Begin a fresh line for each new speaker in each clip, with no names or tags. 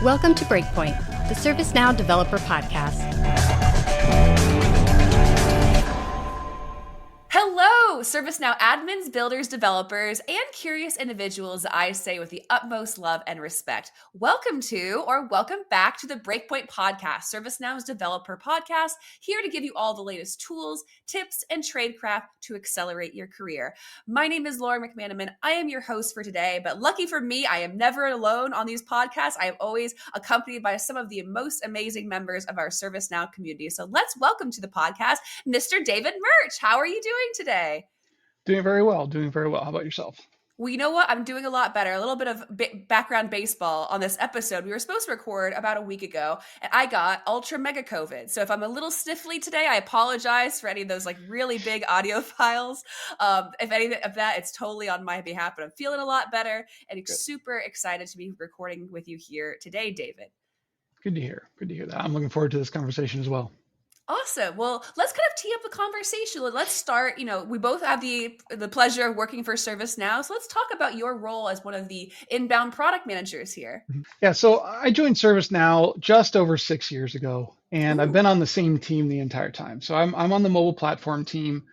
Welcome to Breakpoint, the ServiceNow Developer Podcast.
Hello, ServiceNow admins, builders, developers, and curious individuals I say with the utmost love and respect. Welcome to, or welcome back to the Breakpoint Podcast, ServiceNow's Developer Podcast, here to give you all the latest tools, tips, and tradecraft to accelerate your career. My name is Lauren McManaman. I am your host for today, but lucky for me, I am never alone on these podcasts. I am always accompanied by some of the most amazing members of our ServiceNow community. So let's welcome to the podcast, Mr. David Murch. How are you doing today?
Doing very well. How about yourself?
Well, you know what? I'm doing a lot better. A little bit of background baseball on this episode. We were supposed to record about a week ago, and I got ultra mega COVID. So if I'm a little sniffly today, I apologize for any of those like really big audio files. If any of that, it's totally on my behalf, but I'm feeling a lot better and super excited to be recording with you here today, David.
Good to hear that. I'm looking forward to this conversation as well.
Awesome. Well, let's kind of tee up the conversation. Let's start, we both have the pleasure of working for ServiceNow. So let's talk about your role as one of the inbound product managers here.
Yeah, so I joined ServiceNow just over 6 years ago, and I've been on the same team the entire time. So I'm on the mobile platform team.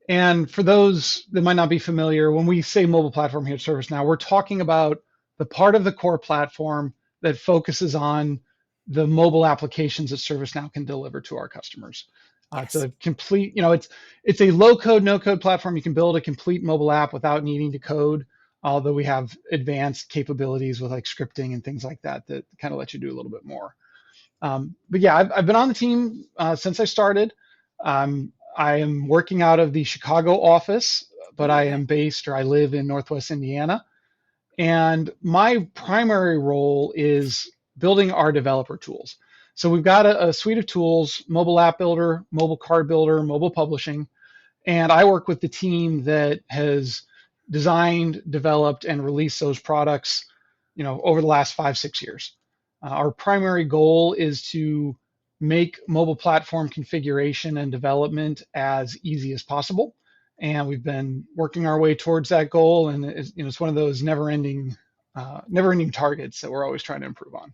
And for those that might not be familiar, when we say mobile platform here at ServiceNow, we're talking about the part of the core platform that focuses on the mobile applications that ServiceNow can deliver to our customers.
Yes.
It's a complete, it's a low code, no code platform. You can build a complete mobile app without needing to code, although we have advanced capabilities with like scripting and things like that kind of let you do a little bit more. But yeah, I've been on the team since I started. I am working out of the Chicago office, but I live in Northwest Indiana. And my primary role is building our developer tools. So we've got a suite of tools: mobile app builder, mobile card builder, mobile publishing. And I work with the team that has designed, developed, and released those products, over the last 5-6 years. Our primary goal is to make mobile platform configuration and development as easy as possible. And we've been working our way towards that goal. And it's one of those never-ending targets that we're always trying to improve on.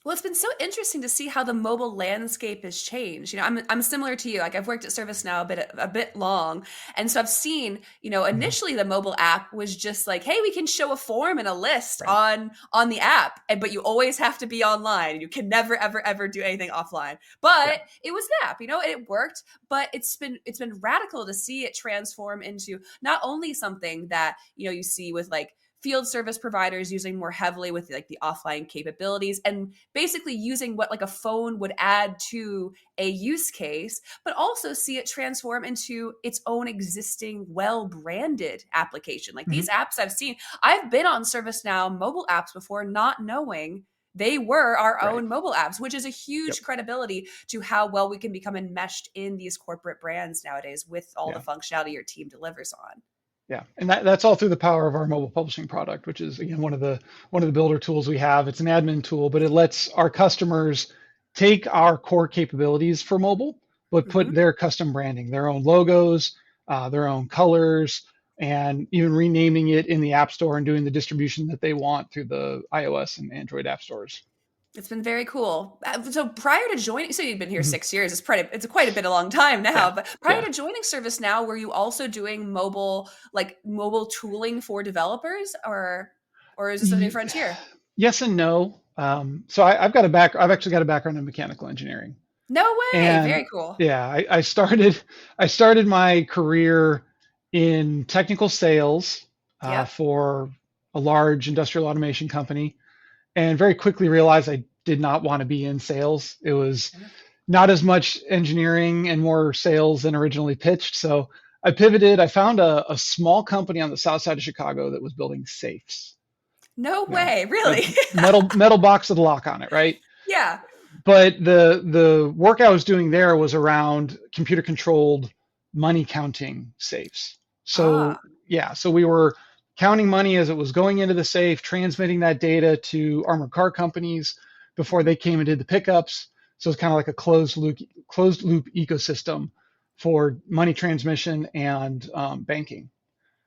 Well, it's been so interesting to see how the mobile landscape has changed. I'm similar to you. Like I've worked at ServiceNow a bit long. And so I've seen, initially the mobile app was just like, hey, we can show a form and a list on the app, but you always have to be online. You can never, ever, ever do anything offline. But it was an app, it worked, but it's been radical to see it transform into not only something that, you see with like field service providers using more heavily with like the offline capabilities and basically using what like a phone would add to a use case, but also see it transform into its own existing well-branded application. Like these apps I've been on ServiceNow mobile apps before not knowing they were our own mobile apps, which is a huge credibility to how well we can become enmeshed in these corporate brands nowadays with all the functionality your team delivers on.
Yeah, and that's all through the power of our mobile publishing product, which is again one of the builder tools we have. It's an admin tool, but it lets our customers take our core capabilities for mobile, but put their custom branding, their own logos, their own colors, and even renaming it in the App Store and doing the distribution that they want through the iOS and Android app stores.
It's been very cool. So prior to joining, so you've been here 6 years. It's quite a bit a long time now. But prior to joining ServiceNow, were you also doing mobile tooling for developers, or is this a new frontier?
Yes and no. So I've actually got a background in mechanical engineering.
No way!
And
very cool.
Yeah, I started my career in technical sales for a large industrial automation company. And very quickly realized I did not want to be in sales. It was not as much engineering and more sales than originally pitched. So I pivoted. I found a small company on the south side of Chicago that was building safes.
No way, really?
metal box with a lock on it, right?
Yeah.
But the work I was doing there was around computer controlled money counting safes. So so we were counting money as it was going into the safe, transmitting that data to armored car companies before they came and did the pickups. So it's kind of like a closed loop ecosystem for money transmission and banking.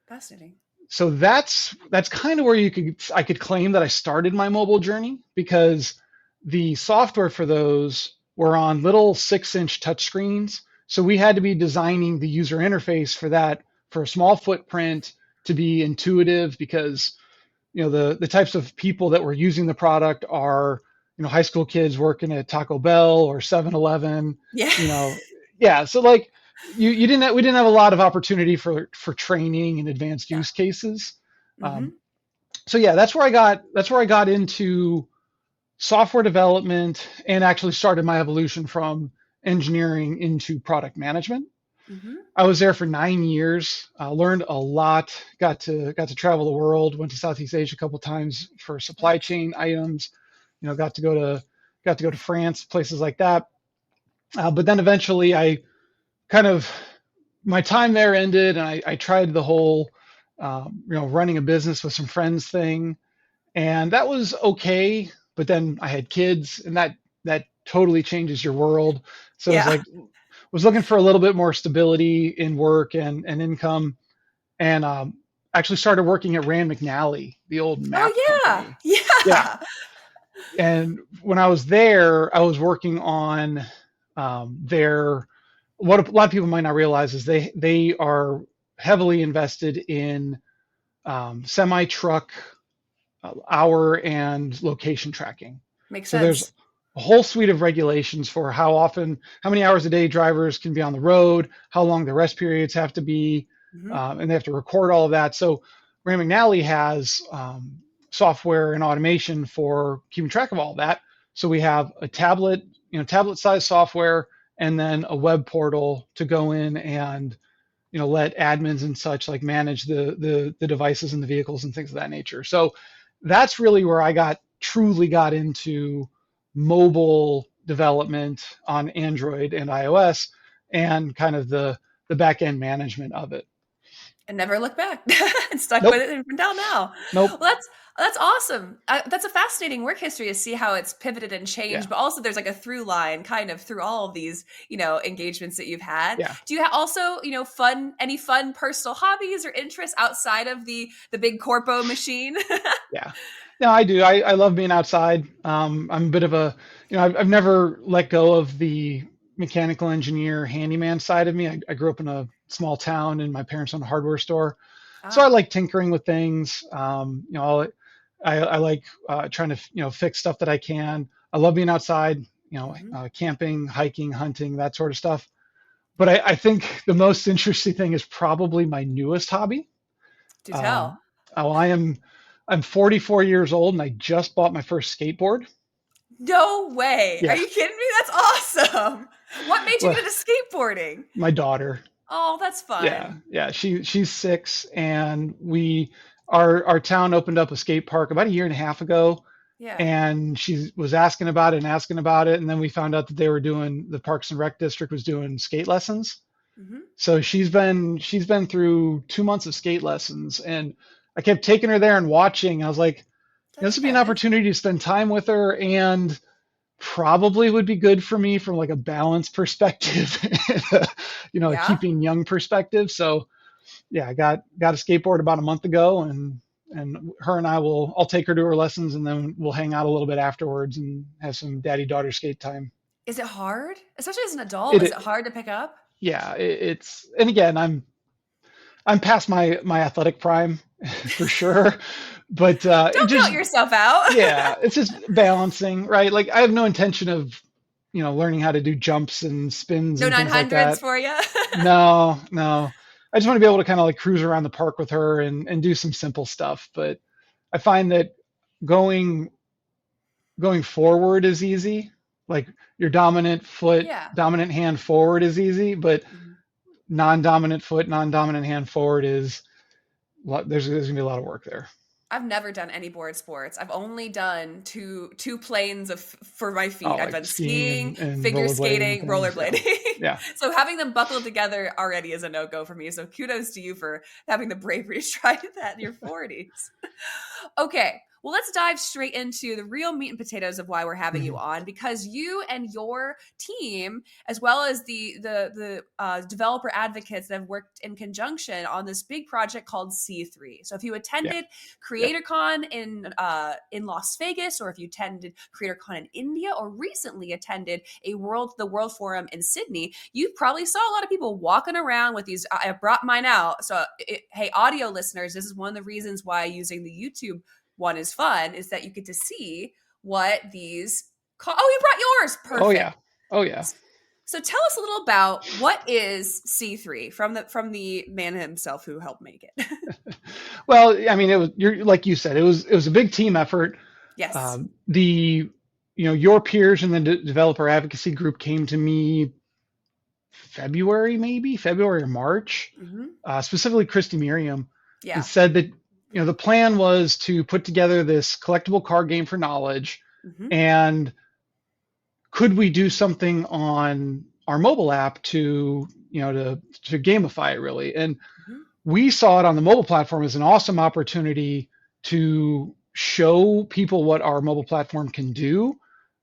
Fascinating.
So that's kind of where I could claim that I started my mobile journey, because the software for those were on little 6-inch touchscreens. So we had to be designing the user interface for that for a small footprint to be intuitive, because the types of people that were using the product are high school kids working at Taco Bell or 7-Eleven.
Yeah.
Yeah. So like we didn't have a lot of opportunity for training and advanced use cases. So yeah, that's where I got into software development and actually started my evolution from engineering into product management. I was there for 9 years, learned a lot, got to travel the world, went to Southeast Asia a couple of times for supply chain items, got to go to France, places like that. But then eventually my time there ended, and I tried the whole, running a business with some friends thing, and that was okay. But then I had kids, and that totally changes your world. So
Yeah.
was looking for a little bit more stability in work and income, and actually started working at Rand McNally, the old map company. Yeah. And when I was there, I was working on what a lot of people might not realize is they are heavily invested in semi-truck hour and location tracking.
Makes
So
sense.
there's a whole suite of regulations for how many hours a day drivers can be on the road, how long the rest periods have to be, and they have to record all of that. So Rand McNally has software and automation for keeping track of all of that. So we have a tablet-sized software, and then a web portal to go in and let admins and such like manage the devices and the vehicles and things of that nature. So that's really where I truly got into mobile development on Android and iOS, and kind of the back end management of it.
And never look back. And stuck
Nope.
with it until now.
Nope.
Well, that's awesome. That's a fascinating work history to see how it's pivoted and changed.
Yeah.
But also, there's like a through line kind of through all of these, engagements that you've had.
Yeah.
Do you also, any fun personal hobbies or interests outside of the big corpo machine?
Yeah. No, I do. I love being outside. I'm a bit of a, I've never let go of the mechanical engineer handyman side of me. I grew up in a small town, and my parents owned a hardware store. So I like tinkering with things. I like trying to, fix stuff that I can. I love being outside, camping, hiking, hunting, that sort of stuff. But I think the most interesting thing is probably my newest hobby.
Do tell.
I'm 44 years old, and I just bought my first skateboard.
No way.
Yeah.
Are you kidding me? That's awesome. What made you get into skateboarding?
My daughter.
Oh, that's fun.
Yeah. She's 6, and our town opened up a skate park about a year and a half ago.
Yeah.
And she was asking about it, and then we found out that the Parks and Rec district was doing skate lessons. So she's been through 2 months of skate lessons, and I kept taking her there and watching. I was like, this would be an opportunity to spend time with her, and probably would be good for me from like a balance perspective, a keeping young perspective. So yeah, I got a skateboard about a month ago, and her and I'll take her to her lessons, and then we'll hang out a little bit afterwards and have some daddy-daughter skate time.
Is it hard? Especially as an adult, is it hard to pick up?
Yeah, and again, I'm past my athletic prime for sure, but
don't count yourself out.
Yeah, it's just balancing, right? Like I have no intention of, learning how to do jumps and spins.
No
and things like
900s
that.
for you.
No. I just want to be able to kind of like cruise around the park with her and do some simple stuff. But I find that going forward is easy. Like your dominant foot, dominant hand forward is easy, but non-dominant foot, non-dominant hand forward is there's gonna be a lot of work there.
I've never done any board sports. I've only done two planes for my feet. I've done skiing, and figure skating, rollerblading.
Yeah.
So having them buckled together already is a no-go for me. So kudos to you for having the bravery to try that in your 40s. Okay. Well, let's dive straight into the real meat and potatoes of why we're having you
Mhm.
on, because you and your team, as well as the developer advocates that have worked in conjunction on this big project called C3. So if you
Yeah.
attended
Yep.
CreatorCon in Las Vegas, or if you attended CreatorCon in India, or recently attended the World Forum in Sydney, you probably saw a lot of people walking around with these. I brought mine out. So hey, audio listeners, this is one of the reasons why using the YouTube one is fun, is that you get to see what these oh, you brought yours.
Oh
Perfect.
yeah. Oh yeah.
So tell us a little about what is C3 from the man himself who helped make it.
Well, I mean, you're like you said, it was a big team effort.
Yes.
Your peers in the developer advocacy group came to me February or March, specifically Christy Miriam,
Yeah.
and said that the plan was to put together this collectible card game for knowledge, and could we do something on our mobile app to gamify it really? And we saw it on the mobile platform as an awesome opportunity to show people what our mobile platform can do.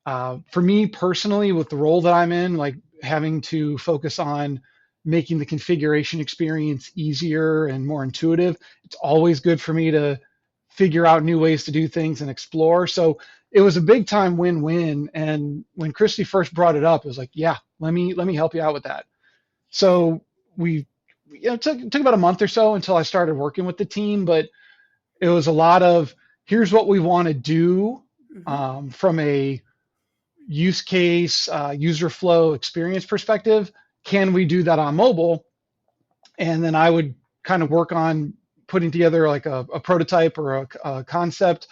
For me personally, with the role that I'm in, like having to focus on making the configuration experience easier and more intuitive, it's always good for me to figure out new ways to do things and explore. So it was a big time win-win. And when Christy first brought it up, it was like, yeah, let me help you out with that. So it took about a month or so until I started working with the team, but it was a lot of, here's what we want to do from a use case, user flow experience perspective. Can we do that on mobile? And then I would kind of work on putting together like a prototype or a concept.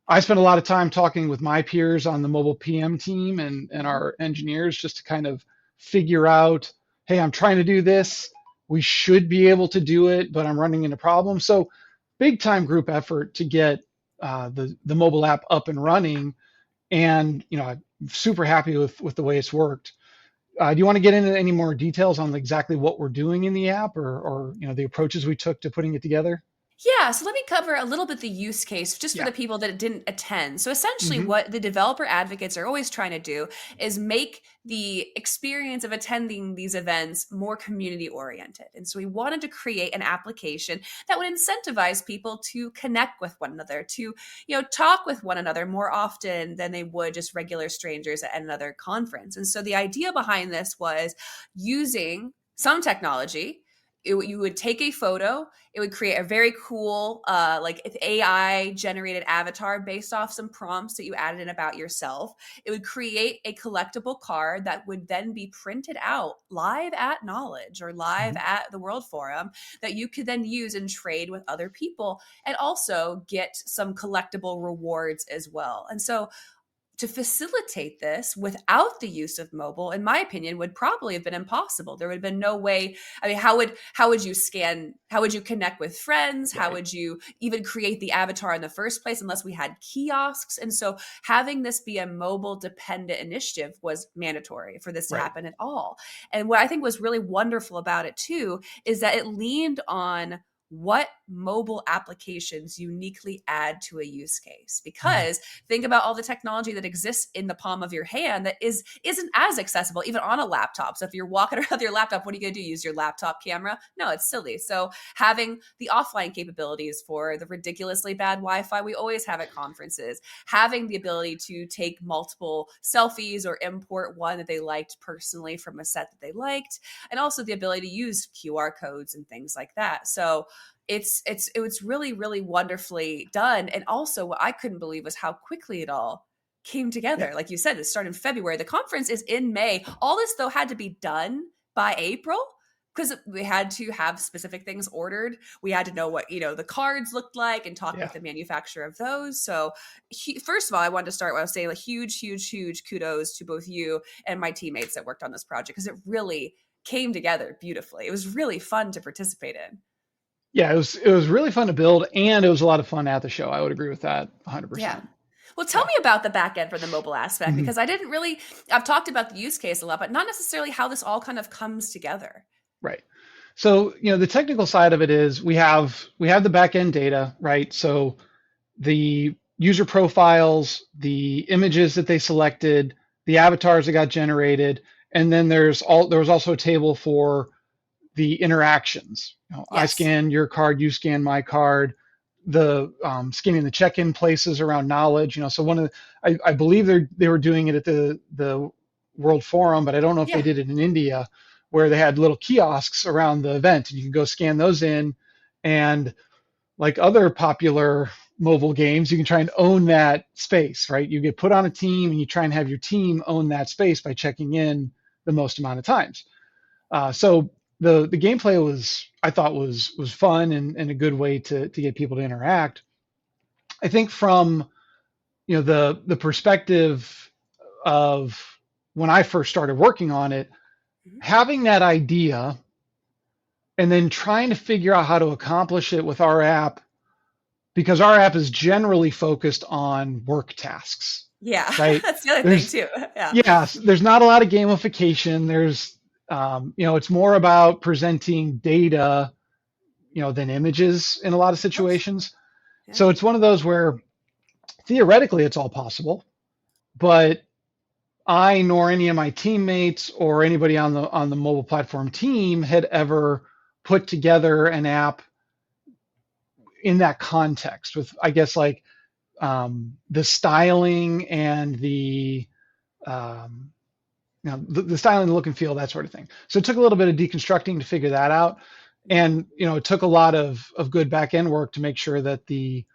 I spent a lot of time talking with my peers on the mobile PM team and our engineers just to kind of figure out, hey, I'm trying to do this. We should be able to do it, but I'm running into problems. So big time group effort to get the mobile app up and running. And I'm super happy with the way it's worked. Do you want to get into any more details on exactly what we're doing in the app, or the approaches we took to putting it together?
Yeah, so let me cover a little bit the use case just for the people that didn't attend. So essentially what the developer advocates are always trying to do is make the experience of attending these events more community oriented. And so we wanted to create an application that would incentivize people to connect with one another, to talk with one another more often than they would just regular strangers at another conference. And so the idea behind this was using some technology. You would take a photo, it would create a very cool like AI generated avatar based off some prompts that you added in about yourself. It would create a collectible card that would then be printed out live at Knowledge or live at the World Forum that you could then use and trade with other people, and also get some collectible rewards as well. And so to facilitate this without the use of mobile, in my opinion, would probably have been impossible. There would have been no way. I mean, how would you scan? How would you connect with friends? How would you even create the avatar in the first place unless we had kiosks? And so having this be a mobile dependent initiative was mandatory for this to happen at all. And what I think was really wonderful about it too, is that it leaned on what mobile applications uniquely add to a use case. Because think about all the technology that exists in the palm of your hand that isn't as accessible even on a laptop. So if you're walking around with your laptop, what are you going to do? Use your laptop camera? No, it's silly. So having the offline capabilities for the ridiculously bad Wi-Fi we always have at conferences, having the ability to take multiple selfies or import one that they liked personally from a set that they liked, and also the ability to use QR codes and things like that. So it was really, really wonderfully done. And also what I couldn't believe was how quickly it all came together. Like you said, it started in February. The conference is in May. All this though had to be done by April because we had to have specific things ordered. We had to know what, the cards looked like and talk with the manufacturer of those. So first of all, I wanted to start with saying a huge, huge, huge kudos to both you and my teammates that worked on this project, because it really came together beautifully. It was really fun to participate in.
Yeah, it was really fun to build, and it was a lot of fun at the show. I would agree with that 100%.
Yeah. Well, tell me about the back end for the mobile aspect, because I've talked about the use case a lot, but not necessarily how this all kind of comes together.
Right. So, the technical side of it is we have the back end data, right? So the user profiles, the images that they selected, the avatars that got generated, and then there was also a table for the interactions. I
Yes.
scan your card, you scan my card, the scanning the check-in places around knowledge. So I believe they were doing it at the World Forum, but I don't know if they
Yeah.
did it in India, where they had little kiosks around the event, and you can go scan those in, and like other popular mobile games, you can try and own that space, right? You get put on a team, and you try and have your team own that space by checking in the most amount of times. So the gameplay I thought was fun and a good way to get people to interact. I think from the perspective of when I first started working on it, having that idea and then trying to figure out how to accomplish it with our app, because our app is generally focused on work tasks.
Yeah,
right?
that's the other thing too. Yeah.
Yeah, there's not a lot of gamification. There's it's more about presenting data, than images in a lot of situations.
Yeah.
So it's one of those where theoretically it's all possible, but I nor any of my teammates or anybody on the mobile platform team had ever put together an app in that context with, I guess, like the styling and the the styling, the look and feel, that sort of thing. So it took a little bit of deconstructing to figure that out, and it took a lot of good back end work to make sure that the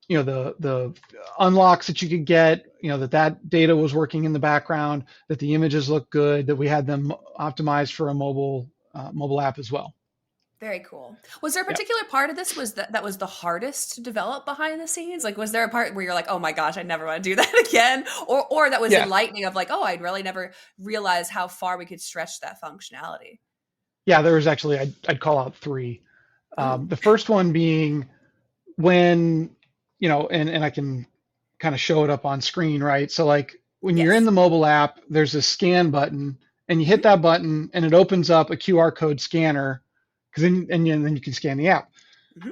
the unlocks that you could get, that data was working in the background, that the images looked good, that we had them optimized for a mobile app as well.
Very cool. Was there a particular part of this that was the hardest to develop behind the scenes? Like, was there a part where you're like, oh my gosh, I never want to do that again? Or that was enlightening of like, oh, I'd really never realized how far we could stretch that functionality?
Yeah, there was actually, I'd call out three. The first one being when, and I can kind of show it up on screen, right? So like when you're in the mobile app, there's a scan button, and you hit that button and it opens up a QR code scanner, because then you can scan the app. Mm-hmm.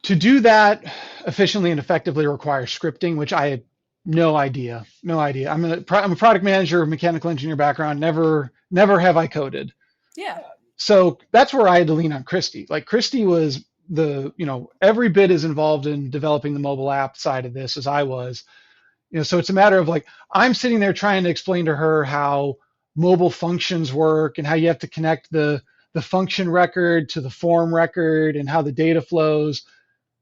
To do that efficiently and effectively requires scripting, which I had no idea. I'm a product manager, mechanical engineer background. Never have I coded.
Yeah.
So that's where I had to lean on Christy. Like Christy was every bit as involved in developing the mobile app side of this as I was. So it's a matter of like, I'm sitting there trying to explain to her how mobile functions work and how you have to connect the function record to the form record and how the data flows,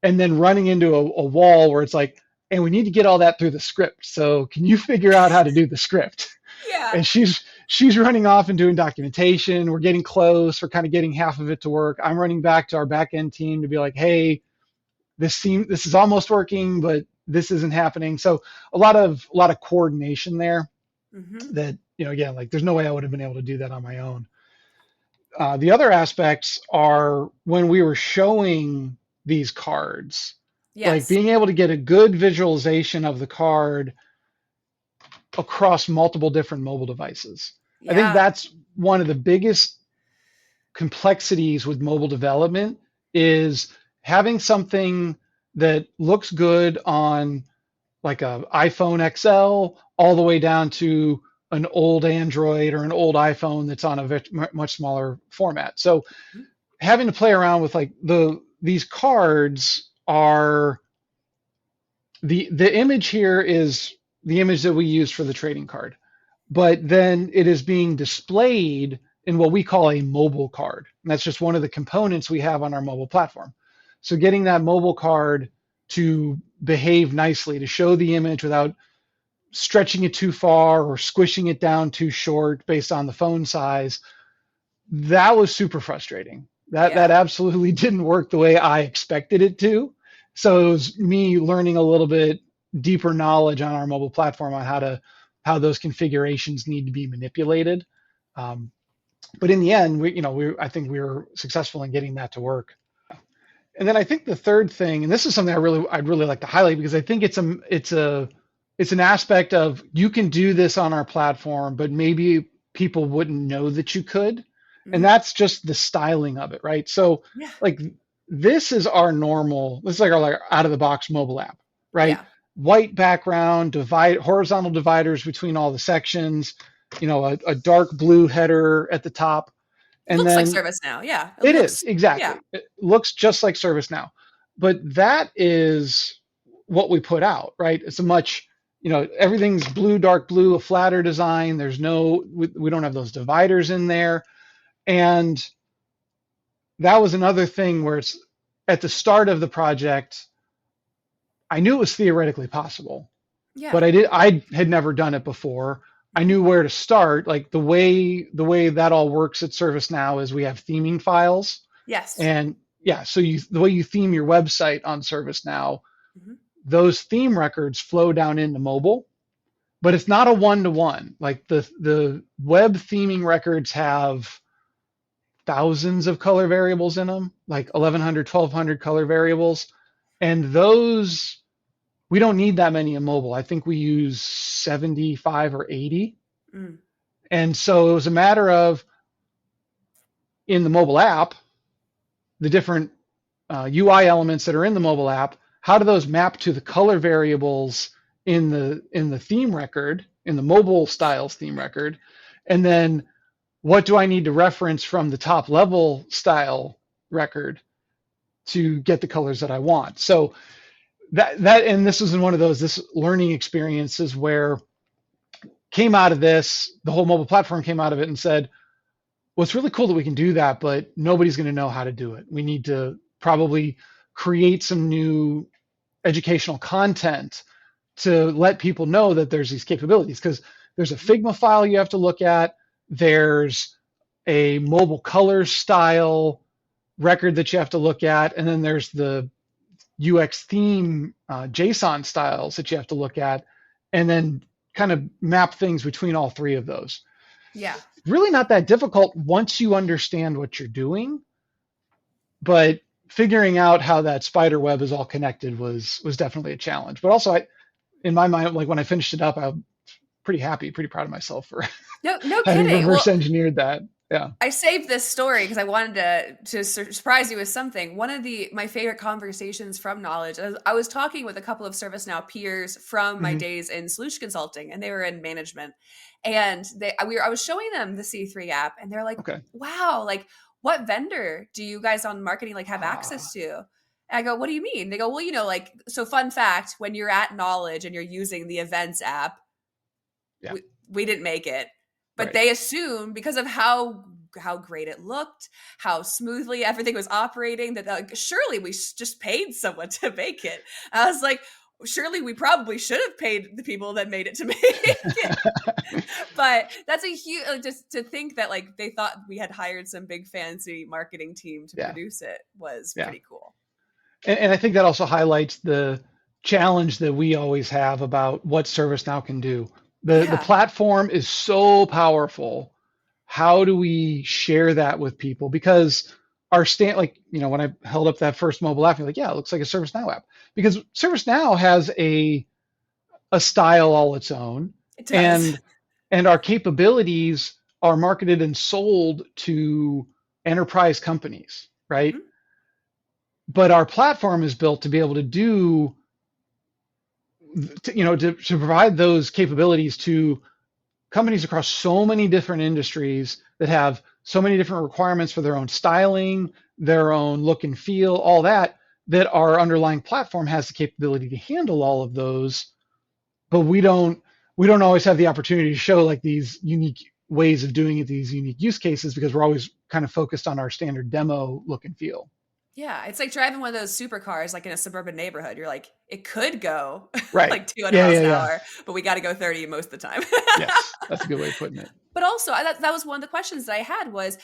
and then running into a wall where it's like, and we need to get all that through the script. So can you figure out how to do the script?
Yeah.
And she's running off and doing documentation. We're getting close. We're kind of getting half of it to work. I'm running back to our back end team to be like, hey, this is almost working, but this isn't happening. So a lot of coordination there. Mm-hmm. That, again, like there's no way I would have been able to do that on my own. The other aspects are when we were showing these cards, like being able to get a good visualization of the card across multiple different mobile devices. Yeah. I think that's one of the biggest complexities with mobile development, is having something that looks good on like a iPhone XL all the way down to an old Android or an old iPhone that's on a much smaller format. So having to play around with like these cards are the image here is the image that we use for the trading card, but then it is being displayed in what we call a mobile card. And that's just one of the components we have on our mobile platform. So getting that mobile card to behave nicely, to show the image without stretching it too far or squishing it down too short based on the phone size, that was super frustrating. That absolutely didn't work the way I expected it to. So it was me learning a little bit deeper knowledge on our mobile platform on how those configurations need to be manipulated. But in the end, I think we were successful in getting that to work. And then I think the third thing, and this is something I'd really like to highlight, because I think it's an aspect of, you can do this on our platform, but maybe people wouldn't know that you could. Mm-hmm. And that's just the styling of it, right? So like this is our normal, this is like our like out of the box mobile app, right?
Yeah.
White background, horizontal dividers between all the sections, a dark blue header at the top. And
Looks like
then
ServiceNow. Yeah. It
it is
looks, yeah.
exactly, it looks just like ServiceNow, but that is what we put out, right? It's a much, everything's blue, dark blue, a flatter design. We don't have those dividers in there. And that was another thing where it's at the start of the project, I knew it was theoretically possible,
Yeah.
but I had never done it before. I knew where to start. Like the way that all works at ServiceNow is we have theming files.
Yes.
And yeah, so the way you theme your website on ServiceNow, those theme records flow down into mobile, but it's not a one-to-one. Like the web theming records have thousands of color variables in them, like 1100, 1200 color variables. And those, we don't need that many in mobile. I think we use 75 or 80. And so it was a matter of, in the mobile app, the different UI elements that are in the mobile app, how do those map to the color variables in the theme record, in the mobile styles theme record? And then what do I need to reference from the top level style record to get the colors that I want? So that and this was in one of this learning experiences where came out of this, the whole mobile platform came out of it and said, well, it's really cool that we can do that, but nobody's going to know how to do it. We need to probably create some new educational content to let people know that there's these capabilities, because there's a Figma file you have to look at. There's a mobile color style record that you have to look at. And then there's the UX theme JSON styles that you have to look at, and then kind of map things between all three of those.
Yeah.
Really not that difficult once you understand what you're doing, but figuring out how that spider web is all connected was definitely a challenge. But also, in my mind, like when I finished it up, I'm pretty happy, pretty proud of myself for
no
having
kidding.
reverse engineered that. Yeah.
I saved this story because I wanted to surprise you with something. One of my favorite conversations from Knowledge, I was talking with a couple of ServiceNow peers from my days in solution consulting, and they were in management. And I was showing them the C3 app, and they're like,
okay,
wow, like what vendor do you guys on marketing like have access to? And I go, what do you mean? They go, well, like, so fun fact, when you're at Knowledge and you're using the events app, we didn't make it. But they assumed because of how great it looked, how smoothly everything was operating, that surely we just paid someone to make it. I was like, surely we probably should have paid the people that made it to make it. But that's a huge, just to think that like they thought we had hired some big fancy marketing team to produce it was pretty cool.
And I think that also highlights the challenge that we always have about what ServiceNow can do. The platform is so powerful. How do we share that with people? Because our when I held up that first mobile app, you're like, yeah, it looks like a ServiceNow app. Because ServiceNow has a style all its own.
It does.
And our capabilities are marketed and sold to enterprise companies, right? But our platform is built to be able to do to provide those capabilities to companies across so many different industries that have so many different requirements for their own styling, their own look and feel, all that our underlying platform has the capability to handle all of those. But we don't always have the opportunity to show like these unique ways of doing it, these unique use cases, because we're always kind of focused on our standard demo look and feel.
Yeah, it's like driving one of those supercars like in a suburban neighborhood. You're like, it could go
like
200 miles an hour, but we got to go 30 most of the time.
Yes, that's a good way of putting it.
But also, that was one of the questions that I had was,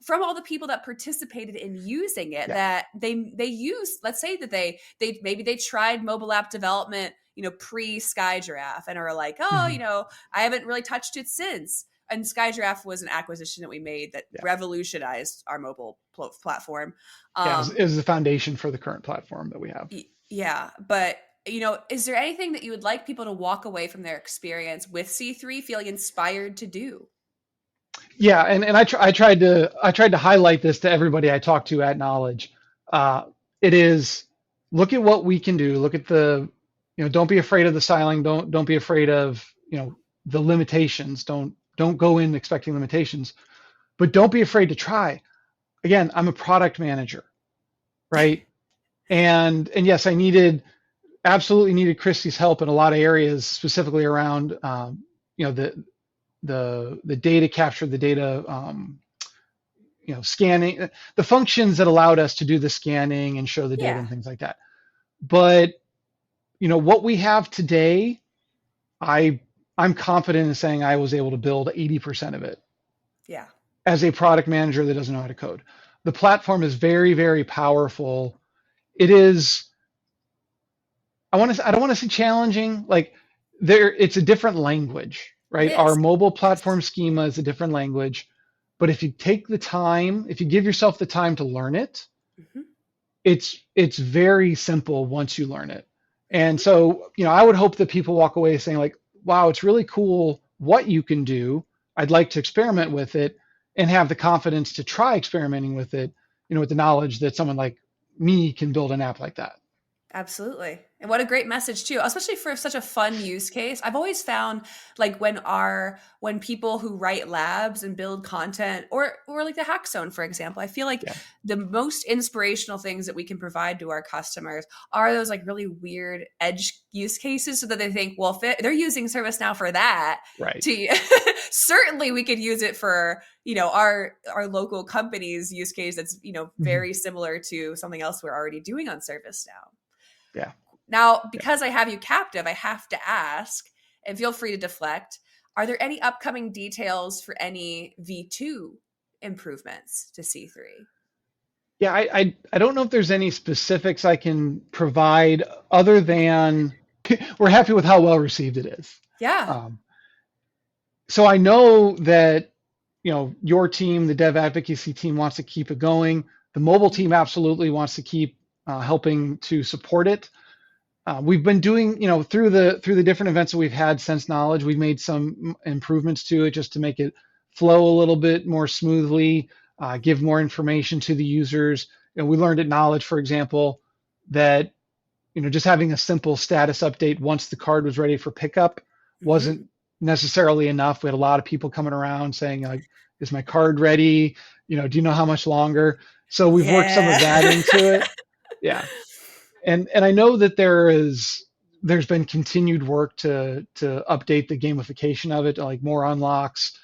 from all the people that participated in using it, that they use, let's say that they maybe they tried mobile app development, pre SkyGiraffe, and are like, I haven't really touched it since. And SkyGiraffe was an acquisition that we made that revolutionized our mobile platform.
It was the foundation for the current platform that we have.
Yeah, but is there anything that you would like people to walk away from their experience with C3 feeling inspired to do? Yeah,
and I tried to highlight this to everybody I talked to at Knowledge. Uh, it is look at what we can do. Look at don't be afraid of the styling. Don't be afraid of, the limitations. Don't go in expecting limitations, but don't be afraid to try. Again, I'm a product manager, right? And yes, I absolutely needed Christy's help in a lot of areas, specifically around, the data capture, the data, scanning, the functions that allowed us to do the scanning and show the data
Yeah.
and things like that. But what we have today, I'm confident in saying I was able to build 80% of it.
Yeah.
As a product manager that doesn't know how to code. The platform is very, very powerful. It is, I don't want to say challenging, like it's a different language,
It
right? Our
is.
mobile platform schema is a different language, but if you take the time, if you give yourself the time to learn it,
Mm-hmm.
it's very simple once you learn it. And so, I would hope that people walk away saying like, wow, it's really cool what you can do. I'd like to experiment with it and have the confidence to try experimenting with it, with the knowledge that someone like me can build an app like that.
Absolutely. And what a great message too, especially for such a fun use case. I've always found like when people who write labs and build content or like the Hack Zone, for example, I feel like
Yeah.
the most inspirational things that we can provide to our customers are those like really weird edge use cases so that they think, well, if they're using ServiceNow for that,
Right.
certainly we could use it for, our local company's use case that's, very similar to something else we're already doing on ServiceNow.
Yeah.
Now, because I have you captive, I have to ask, and feel free to deflect, are there any upcoming details for any V2 improvements to C3?
Yeah, I don't know if there's any specifics I can provide other than we're happy with how well received it is.
Yeah.
So I know that, your team, the dev advocacy team, wants to keep it going. The mobile team absolutely wants to keep helping to support it. We've been doing, through the different events that we've had since Knowledge, we've made some improvements to it just to make it flow a little bit more smoothly, give more information to the users. We learned at Knowledge, for example, that just having a simple status update once the card was ready for pickup wasn't necessarily enough. We had a lot of people coming around saying, like, is my card ready? Do you know how much longer? So we've worked some of that into it. Yeah. And I know that there's been continued work to update the gamification of it, like more unlocks,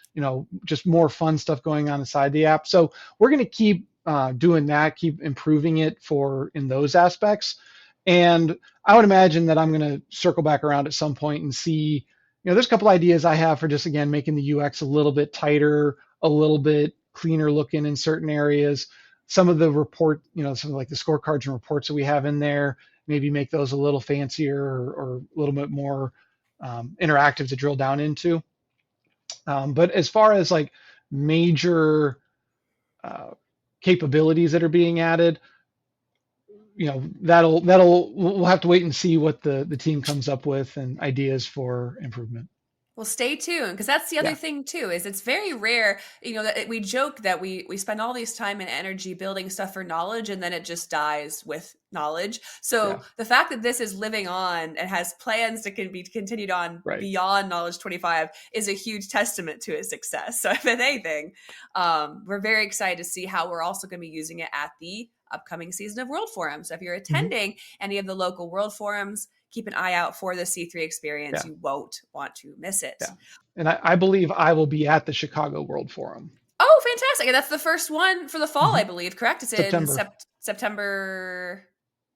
just more fun stuff going on inside the app. So we're going to keep doing that, keep improving it in those aspects. And I would imagine that I'm going to circle back around at some point and see, there's a couple ideas I have for just, again, making the UX a little bit tighter, a little bit cleaner looking in certain areas. Some of the some of like the scorecards and reports that we have in there, maybe make those a little fancier or a little bit more interactive to drill down into. But as far as like major capabilities that are being added, we'll have to wait and see what the team comes up with and ideas for improvement.
Well, stay tuned, because that's the other thing too, is it's very rare, that we joke that we spend all this time and energy building stuff for Knowledge and then it just dies with Knowledge. So the fact that this is living on and has plans that can be continued on beyond Knowledge 25 is a huge testament to its success. So if anything, we're very excited to see how we're also going to be using it at the upcoming season of World Forum. So if you're attending any of the local World Forums, keep an eye out for the C3 experience. You won't want to miss it.
Yeah. And I believe I will be at the Chicago World Forum.
Oh, fantastic. And that's the first one for the fall, I believe, correct? It's
September.
in September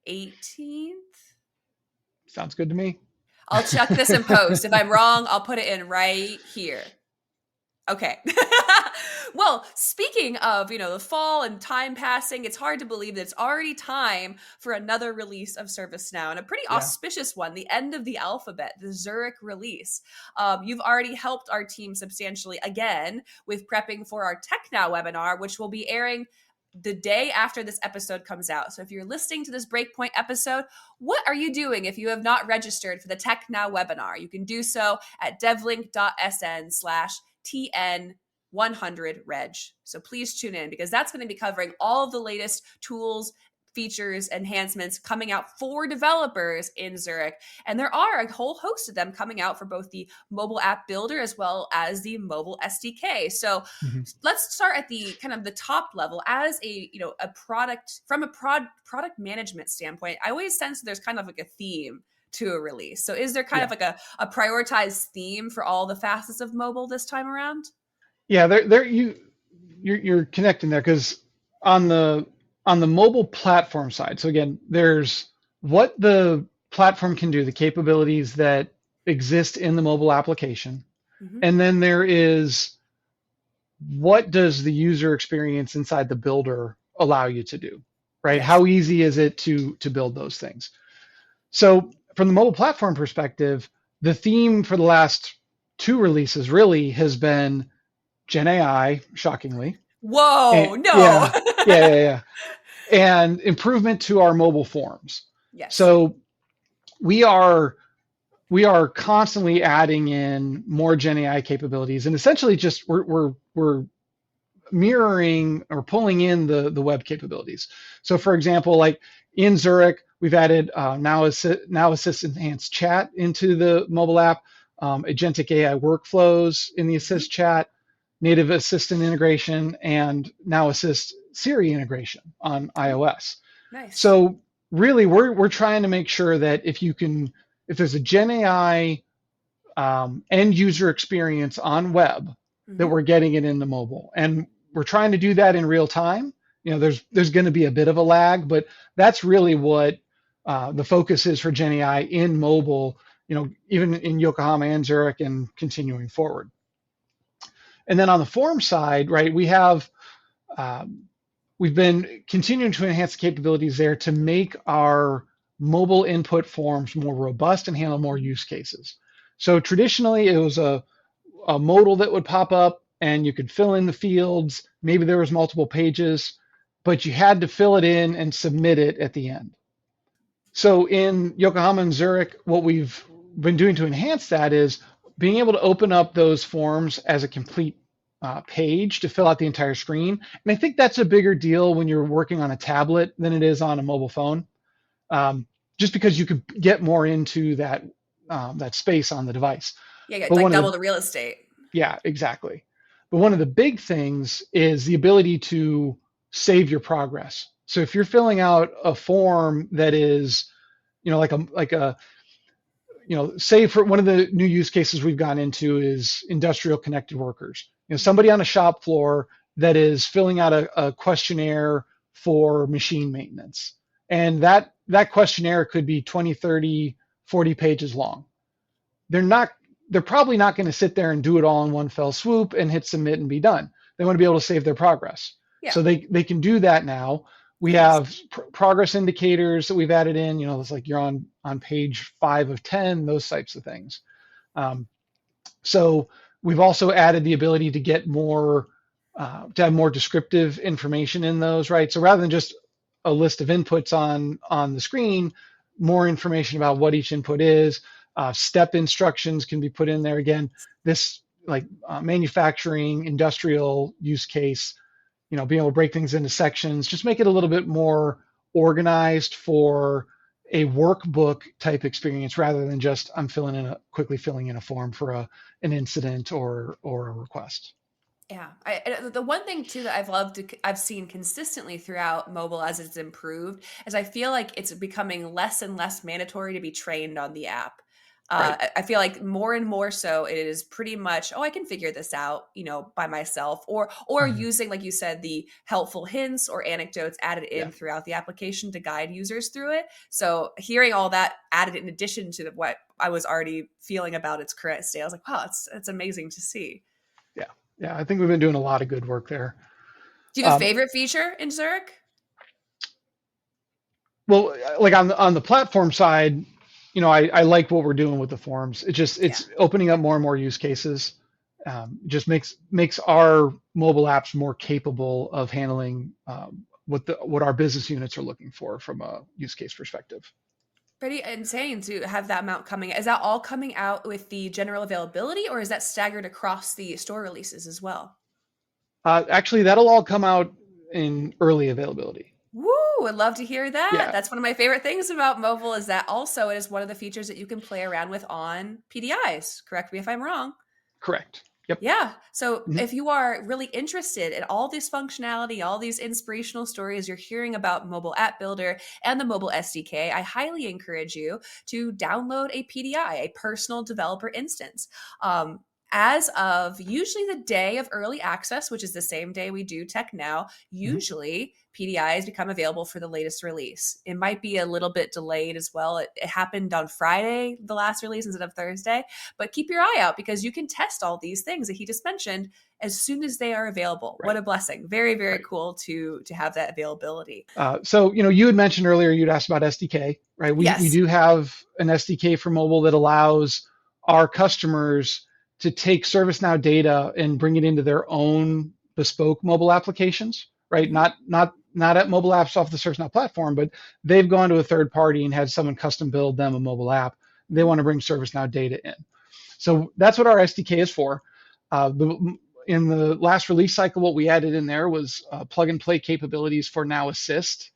18th.
Sounds good to me.
I'll check this in post. If I'm wrong, I'll put it in right here. Okay. Well, speaking of, the fall and time passing, it's hard to believe that it's already time for another release of ServiceNow, and a pretty auspicious one, the end of the alphabet, the Zurich release. You've already helped our team substantially again with prepping for our Tech Now webinar, which will be airing the day after this episode comes out. So if you're listening to this Breakpoint episode, what are you doing if you have not registered for the Tech Now webinar? You can do so at devlink.sn/TN100reg. So please tune in, because that's going to be covering all of the latest tools, features, enhancements coming out for developers in Zurich. And there are a whole host of them coming out for both the mobile app builder as well as the mobile SDK. So
Mhm.
let's start at the kind of the top level. As a product, from a product management standpoint, I always sense there's kind of like a theme to a release. So is there kind of like a prioritized theme for all the facets of mobile this time around?
Yeah, you're connecting there because on the mobile platform side. So again, there's what the platform can do, the capabilities that exist in the mobile application, and then there is what does the user experience inside the builder allow you to do, right?
Yes.
How easy is it to build those things? So from the mobile platform perspective, the theme for the last 2 releases really has been Gen AI, shockingly.
Whoa,
And,
no.
yeah. And improvement to our mobile forms.
Yes.
So we are constantly adding in more Gen AI capabilities, and essentially just we're mirroring or pulling in the web capabilities. So for example, like in Zurich, we've added Now Assist Enhanced Chat into the mobile app, agentic AI workflows in the Assist Chat, native assistant integration, and Now Assist Siri integration on iOS.
Nice.
So really, we're trying to make sure that if there's a Gen AI end user experience on web, that we're getting it into mobile, and we're trying to do that in real time. There's going to be a bit of a lag, but that's really what the focus is for Gen AI in mobile. Even in Yokohama and Zurich, and continuing forward. And then on the form side, right, we've been continuing to enhance the capabilities there to make our mobile input forms more robust and handle more use cases. So traditionally, it was a modal that would pop up, and you could fill in the fields. Maybe there was multiple pages, but you had to fill it in and submit it at the end. So in Yokohama and Zurich, what we've been doing to enhance that is being able to open up those forms as a complete page to fill out the entire screen. And I think that's a bigger deal when you're working on a tablet than it is on a mobile phone, just because you could get more into that space on the device.
Yeah, like double the real estate.
Yeah, exactly. But one of the big things is the ability to save your progress. So if you're filling out a form that is, say for one of the new use cases we've gone into is industrial connected workers. Somebody on a shop floor that is filling out a questionnaire for machine maintenance. And that questionnaire could be 20, 30, 40 pages long. They're probably not going to sit there and do it all in one fell swoop and hit submit and be done. They want to be able to save their progress. Yeah. So they can do that now. We have progress indicators that we've added in, it's like you're on page 5 of 10, those types of things. So we've also added the ability to get to have more descriptive information in those, right? So rather than just a list of inputs on the screen, more information about what each input is. Step instructions can be put in there. Again, this manufacturing, industrial use case, being able to break things into sections, just make it a little bit more organized for a workbook type experience rather than just I'm quickly filling in a form for an incident or a request.
Yeah, the one thing too that I've seen consistently throughout mobile as it's improved is I feel like it's becoming less and less mandatory to be trained on the app. Right. I feel like more and more so it is pretty much, I can figure this out, by myself, or using, like you said, the helpful hints or anecdotes added in throughout the application to guide users through it. So hearing all that added in addition to what I was already feeling about its current state, I was like, wow, it's amazing to see.
Yeah, I think we've been doing a lot of good work there.
Do you have a favorite feature in Zurich?
Well, like on the platform side, I like what we're doing with the forms. It's opening up more and more use cases. Just makes our mobile apps more capable of handling what our business units are looking for from a use case perspective.
Pretty insane to have that amount coming. Is that all coming out with the general availability, or is that staggered across the store releases as well?
Actually, that'll all come out in early availability.
Woo! would love to hear that.
Yeah,
That's one of my favorite things about mobile is that also it is one of the features that you can play around with on PDIs. Correct me if I'm wrong.
correct. Yep.
Yeah. So
Mhm.
if you are really interested in all this functionality, all these inspirational stories you're hearing about mobile app builder and the mobile SDK, I highly encourage you to download a PDI, a personal developer instance. As of usually the day of early access, which is the same day we do Tech Now,
Mhm.
usually PDIs become available for the latest release. It might be a little bit delayed as well. It happened on Friday, the last release, instead of Thursday. But keep your eye out because you can test all these things that he just mentioned as soon as they are available. What
Right.
a blessing. Very, very
Right.
cool to have that availability.
So, you had mentioned earlier, you'd asked about SDK, right? We
Yes.
do have an SDK for mobile that allows our customers to take ServiceNow data and bring it into their own bespoke mobile applications, right?
Mhm.
Not at mobile apps off the ServiceNow platform, but they've gone to a third party and had someone custom build them a mobile app. They
Mhm.
want to bring ServiceNow data in. So that's what our SDK is for. In the last release cycle, what we added in there was plug and play capabilities for Now Assist,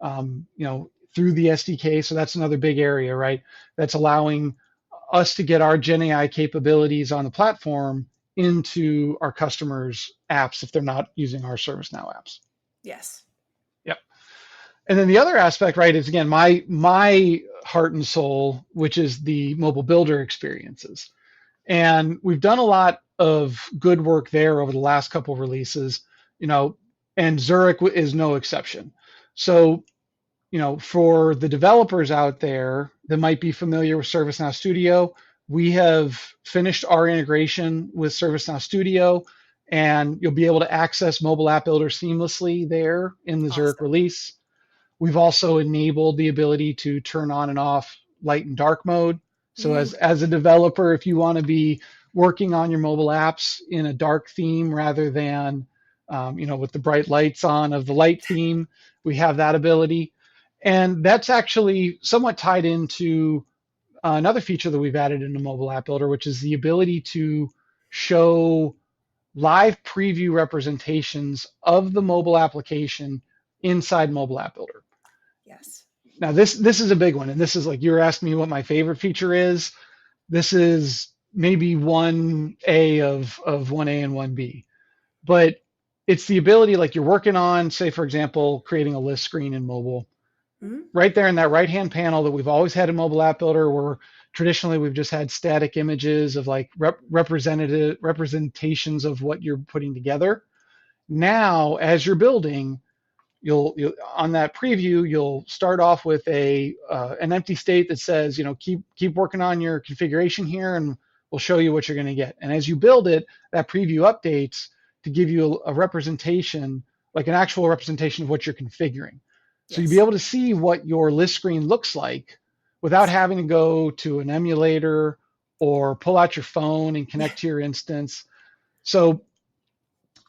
through the SDK. So that's another big area, right? That's allowing us to get our Gen AI capabilities on the platform into our customers' apps if they're not using our ServiceNow apps.
Yes.
Yep. And then the other aspect, right, is again my heart and soul, which is the mobile builder experiences. And we've done a lot of good work there over the last couple of releases, and Zurich is no exception. So, for the developers out there that might be familiar with ServiceNow Studio, we have finished our integration with ServiceNow Studio, and you'll be able to access mobile app builder seamlessly there in the Zurich
Awesome.
release. We've also enabled the ability to turn on and off light and dark mode. So
Ooh.
as a developer, if you want to be working on your mobile apps in a dark theme rather than with the bright lights on of the light theme, we have that ability. And that's actually somewhat tied into another feature that we've added in the mobile app builder, which is the ability to show live preview representations of the mobile application inside mobile app builder.
Yes.
Now this is a big one, and this is like you're asking me what my favorite feature is. This is maybe 1A of 1A and 1B, but it's the ability, like you're working on, say for example, creating a list screen in mobile.
Mhm.
Right there in that right-hand panel that we've always had in mobile app builder, where traditionally we've just had static images of like representations of what you're putting together. Now, as you're building, you'll on that preview, you'll start off with an empty state that says, keep working on your configuration here, and we'll show you what you're going to get. And as you build it, that preview updates to give you a representation, like an actual representation of what you're configuring. So you'll be
Yes.
able to see what your list screen looks like without having to go to an emulator or pull out your phone and
Yeah.
connect to your instance. So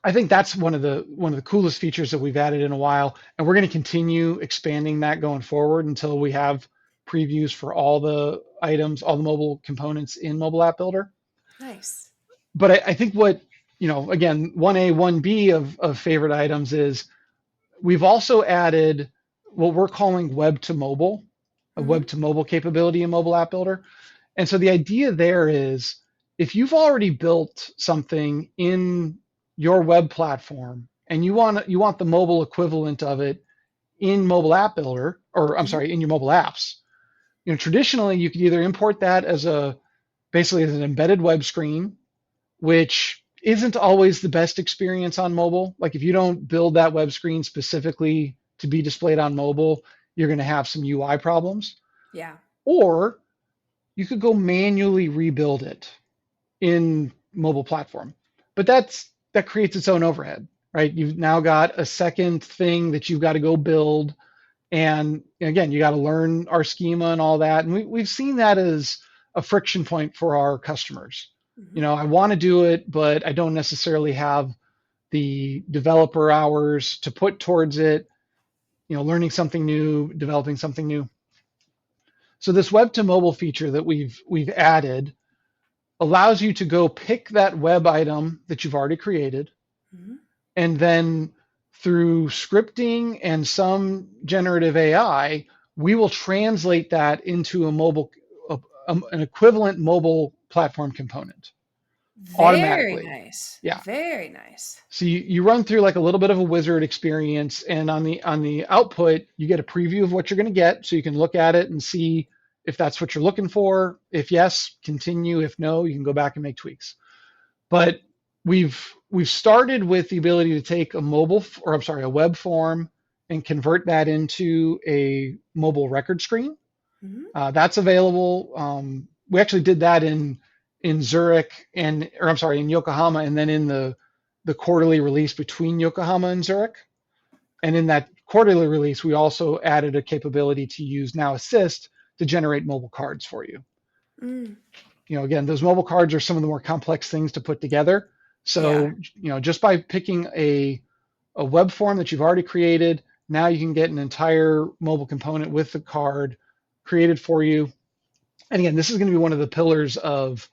I think that's one of the coolest features that we've added in a while, and we're going to continue expanding that going forward until we have previews for all the items, all the mobile components in Mobile App Builder.
Nice.
But I think what, again, 1A, 1B of favorite items is we've also added what we're calling web to mobile, a web
Mhm.
to mobile capability in Mobile App Builder. And so the idea there is if you've already built something in your web platform and you want the mobile equivalent of it in Mobile App Builder, or I'm
Mhm.
sorry, in your mobile apps, traditionally you could either import that basically as an embedded web screen, which isn't always the best experience on mobile. Like if you don't build that web screen specifically to be displayed on mobile, you're going to have some UI problems.
Yeah.
Or you could go manually rebuild it in mobile platform. But that creates its own overhead, right? You've now got a second thing that you've got to go build. And again, you got to learn our schema and all that. And we've seen that as a friction point for our customers.
Mhm.
I want to do it, but I don't necessarily have the developer hours to put towards it, learning something new, developing something new. So this web to mobile feature that we've added allows you to go pick that web item that you've already created
Mhm.
and then through scripting and some generative AI, we will translate that into an equivalent mobile platform component
Very
automatically.
nice.
Yeah.
Very nice.
So you run through like a little bit of a wizard experience, and on the output, you get a preview of what you're going to get, so you can look at it and see if that's what you're looking for. If yes, continue. If no, you can go back and make tweaks. But we've started with the ability to take a web form and convert that into a mobile record screen.
Mm-hmm.
That's available. We actually did that in Zurich in Yokohama, and then in the quarterly release between Yokohama and Zurich. And in that quarterly release, we also added a capability to use Now Assist to generate mobile cards for you. Again, those mobile cards are some of the more complex things to put together. So, just by picking a web form that you've already created, now you can get an entire mobile component with the card created for you. And again, this is going to be one of the pillars of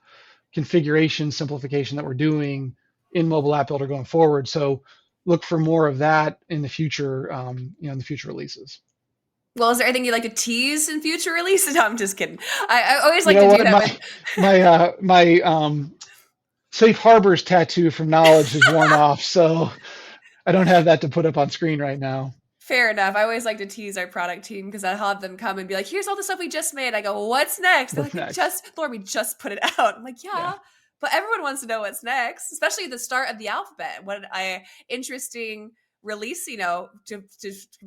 configuration simplification that we're doing in Mobile App Builder going forward. So look for more of that in the future, in the future releases.
Well, is there anything you'd like to tease in future releases? No, I'm just kidding. I always like to do
that. My Safe Harbors tattoo from Knowledge is worn off, so I don't have that to put up on screen right now.
Fair enough. I always like to tease our product team because I have them come and be like, here's all the stuff we just made. I go, what's next? They're like, Laura, we just put it out. I'm like, yeah, but everyone wants to know what's next, especially the start of the alphabet. What an interesting release, to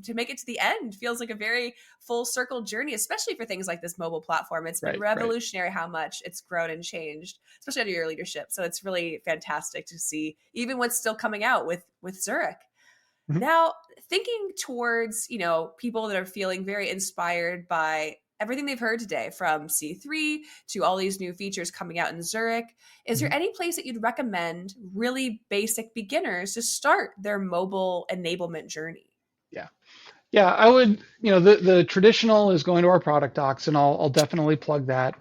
make it to the end feels like a very full circle journey, especially for things like this mobile platform. It's been revolutionary how much it's grown and changed, especially under your leadership. So it's really fantastic to see even what's still coming out with Zurich. Mm-hmm. Now, thinking towards, people that are feeling very inspired by everything they've heard today, from C3 to all these new features coming out in Zurich, is there any place that you'd recommend really basic beginners to start their mobile enablement journey?
Yeah, I would, the traditional is going to our product docs, and I'll definitely plug that.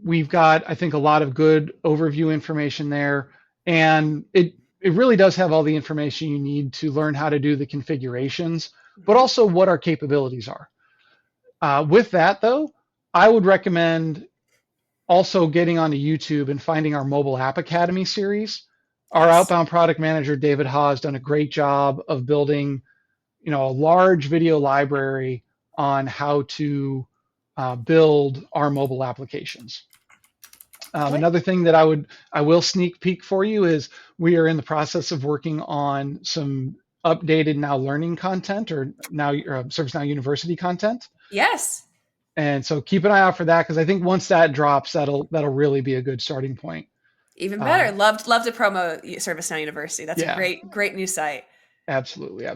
We've got, I think, a lot of good overview information there, and it really does have all the information you need to learn how to do the configurations, but also what our capabilities are. With that, though, I would recommend also getting onto YouTube and finding our Mobile App Academy series. Our outbound product manager, David Ha, has done a great job of building, a large video library on how to build our mobile applications. Another thing that I will sneak peek for you is we are in the process of working on some updated Now Learning content, or now ServiceNow University content.
Yes.
And so keep an eye out for that, because I think once that drops, that'll really be a good starting point.
Even better. Love to promo ServiceNow University. That's a great new site.
Absolutely.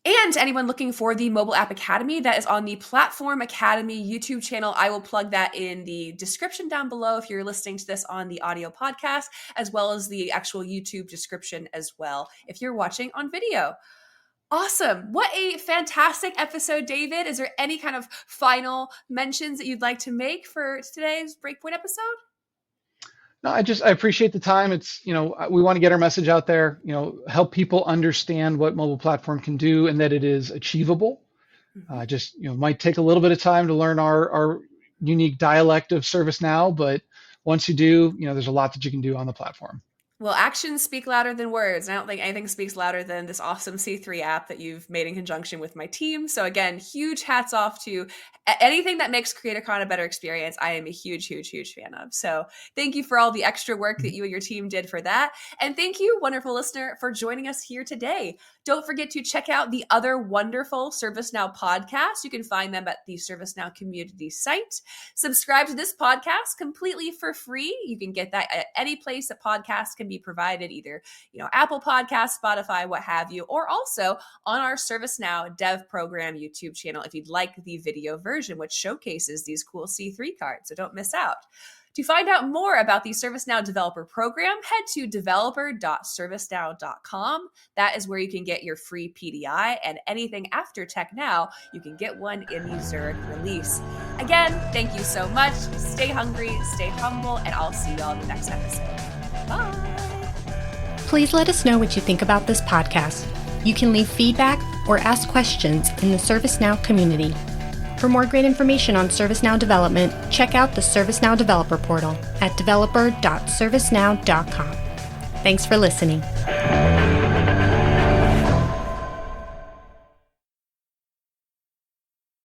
And anyone looking for the Mobile App Academy, that is on the Platform Academy YouTube channel. I will plug that in the description down below if you're listening to this on the audio podcast, as well as the actual YouTube description as well if you're watching on video. Awesome. What a fantastic episode, David. Is there any kind of final mentions that you'd like to make for today's Breakpoint episode?
No, I appreciate the time. It's, we want to get our message out there, help people understand what mobile platform can do and that it is achievable. Might take a little bit of time to learn our unique dialect of ServiceNow, but once you do, there's a lot that you can do on the platform.
Well, actions speak louder than words. I don't think anything speaks louder than this awesome C3 app that you've made in conjunction with my team. So again, huge hats off to anything that makes CreatorCon a better experience. I am a huge, huge, huge fan of. So thank you for all the extra work that you and your team did for that. And thank you, wonderful listener, for joining us here today. Don't forget to check out the other wonderful ServiceNow podcasts. You can find them at the ServiceNow community site. Subscribe to this podcast completely for free. You can get that at any place that podcasts can be provided, either Apple Podcasts, Spotify, what have you, or also on our ServiceNow Dev Program YouTube channel if you'd like the video version, which showcases these cool C3 cards. So don't miss out. To find out more about the ServiceNow Developer Program, head to developer.servicenow.com. That is where you can get your free PDI, and anything after Tech Now, you can get one in the Zurich release. Again, thank you so much. Stay hungry, stay humble, and I'll see you all in the next episode. Bye.
Please let us know what you think about this podcast. You can leave feedback or ask questions in the ServiceNow community. For more great information on ServiceNow development, check out the ServiceNow Developer portal at developer.servicenow.com. Thanks for listening.